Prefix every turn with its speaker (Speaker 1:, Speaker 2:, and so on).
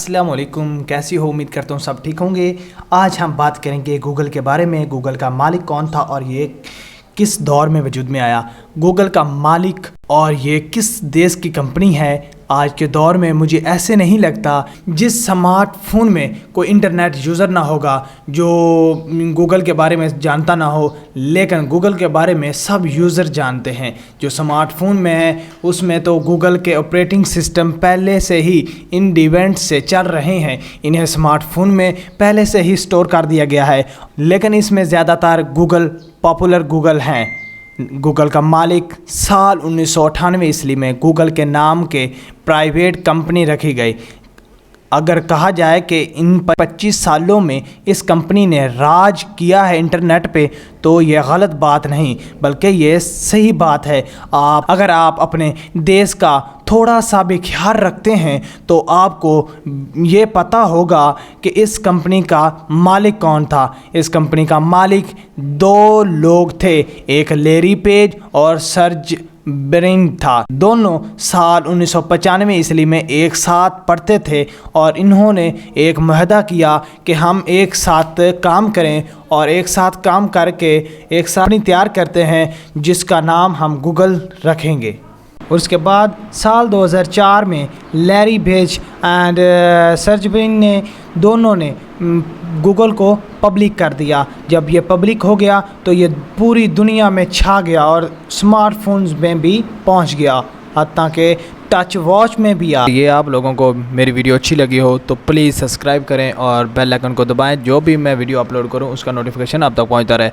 Speaker 1: अस्सलाम वालेकुम, कैसी हो? उम्मीद करता हूँ सब ठीक होंगे। आज हम बात करेंगे गूगल के बारे में। गूगल का मालिक कौन था और ये किस दौर में वजूद में आया। गूगल का मालिक और ये किस देश की कंपनी है आज के दौर में। मुझे ऐसे नहीं लगता जिस स्मार्टफोन में कोई इंटरनेट यूज़र ना होगा जो गूगल के बारे में जानता ना हो, लेकिन गूगल के बारे में सब यूज़र जानते हैं। जो स्मार्टफोन में है उसमें तो गूगल के ऑपरेटिंग सिस्टम पहले से ही इन डिवेंट से चल रहे हैं। इन्हें स्मार्टफोन में पहले से ही स्टोर कर दिया गया है, लेकिन इसमें ज़्यादातर पॉपुलर गूगल हैं। गूगल का मालिक साल 1998 ईस्वी में गूगल के नाम के प्राइवेट कंपनी रखी गई। अगर कहा जाए कि इन 25 सालों में इस कंपनी ने राज किया है इंटरनेट पे, तो ये गलत बात नहीं बल्कि ये सही बात है। अगर आप अपने देश का थोड़ा सा भी ख्याल रखते हैं तो आपको ये पता होगा कि इस कंपनी का मालिक कौन था। इस कंपनी का मालिक दो लोग थे, एक लैरी पेज और सर्ज ब्रिन था। दोनों साल 1995 ईस्वी में एक साथ पढ़ते थे और इन्होंने एक मुआहदा किया कि हम एक साथ काम करें और एक साथ काम करके एक साथ तैयार करते हैं जिसका नाम हम गूगल रखेंगे। और उसके बाद साल 2004 में Larry page and surge Brin ने दोनों ने गूगल को पब्लिक कर दिया। जब ये पब्लिक हो गया तो ये पूरी दुनिया में छा गया और स्मार्टफोन्स में भी पहुंच गया, हत्ता कि टच वॉच में भी आ। ये आप लोगों को मेरी वीडियो अच्छी लगी हो तो प्लीज़ सब्सक्राइब करें और बेल आइकन को दबाएं। जो भी मैं वीडियो अपलोड करूं उसका नोटिफिकेशन आप तक पहुंचता रहे।